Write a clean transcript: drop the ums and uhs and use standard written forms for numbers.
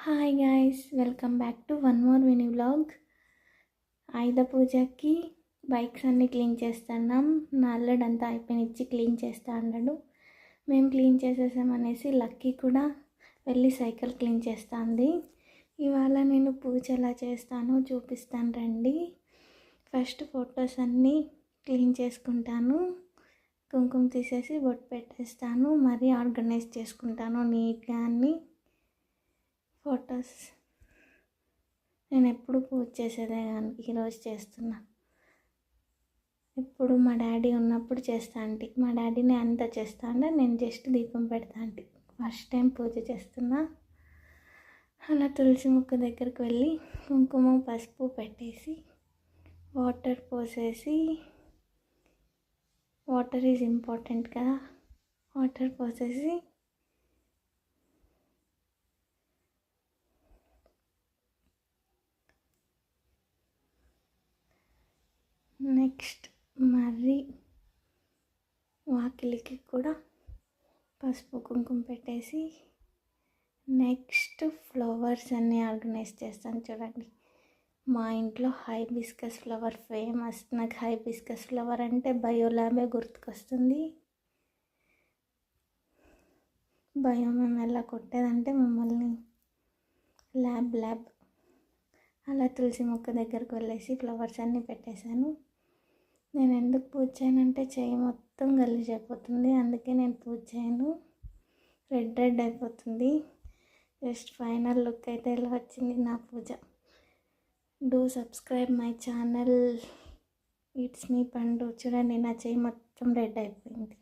Hi guys, welcome back to one more mini vlog. ఆయుధ పూజకి bikes అన్నీ clean చేస్తున్నాం. నా అల్లుడంతా అయిపోయినిచ్చి క్లీన్ చేస్తా అన్నాడు. మేము క్లీన్ చేసేసామనేసి లక్కీ కూడా వెళ్ళి సైకిల్ క్లీన్ చేస్తుంది. ఇవాళ నేను పూజ ఎలా చేస్తానో చూపిస్తాను రండి. ఫస్ట్ ఫొటోస్ అన్నీ క్లీన్ చేసుకుంటాను. కుంకుమ తీసేసి బొట్టు పెట్టేస్తాను. మరీ ఆర్గనైజ్ చేసుకుంటాను నీట్గా అన్నీ. ఫొటోస్ నేను ఎప్పుడు పూజ చేసేదే కానీ ఈరోజు చేస్తున్నా. ఇప్పుడు మా డాడీ ఉన్నప్పుడు చేస్తా అంటే మా డాడీని అంతా చేస్తా అంటే నేను జస్ట్ దీపం పెడతా అంటే ఫస్ట్ టైం పూజ చేస్తున్నా. అలా తులసి మొక్క దగ్గరికి వెళ్ళి కుంకుమ పసుపు పెట్టేసి వాటర్ పోసేసి, వాటర్ ఈజ్ ఇంపార్టెంట్ కదా, వాటర్ పోసేసి నెక్స్ట్ మర్రి వాకిలికి కూడా పసుపు కుంకుమ పెట్టేసి నెక్స్ట్ ఫ్లవర్స్ అన్నీ ఆర్గనైజ్ చేస్తాను. చూడండి, మా ఇంట్లో హైబిస్కస్ ఫ్లవర్ ఫేమస్. నాకు హైబిస్కస్ ఫ్లవర్ అంటే బయోల్యాబే గుర్తుకొస్తుంది. బయో మేము ఎలా కొట్టేదంటే మమ్మల్ని ల్యాబ్ అలా తులసి మొక్క దగ్గరకు వెళ్ళేసి ఫ్లవర్స్ అన్నీ పెట్టేశాను. నేను ఎందుకు పూజ చేయనంటే చెయ్యి మొత్తం గలీజ్ అయిపోతుంది, అందుకే నేను పూజ చేయను. రెడ్ అయిపోతుంది. జస్ట్ ఫైనల్ లుక్ అయితే ఇలా వచ్చింది నా పూజ. Do subscribe my channel. It's me పండు. చూడండి, నా చెయ్యి మొత్తం రెడ్ అయిపోయింది.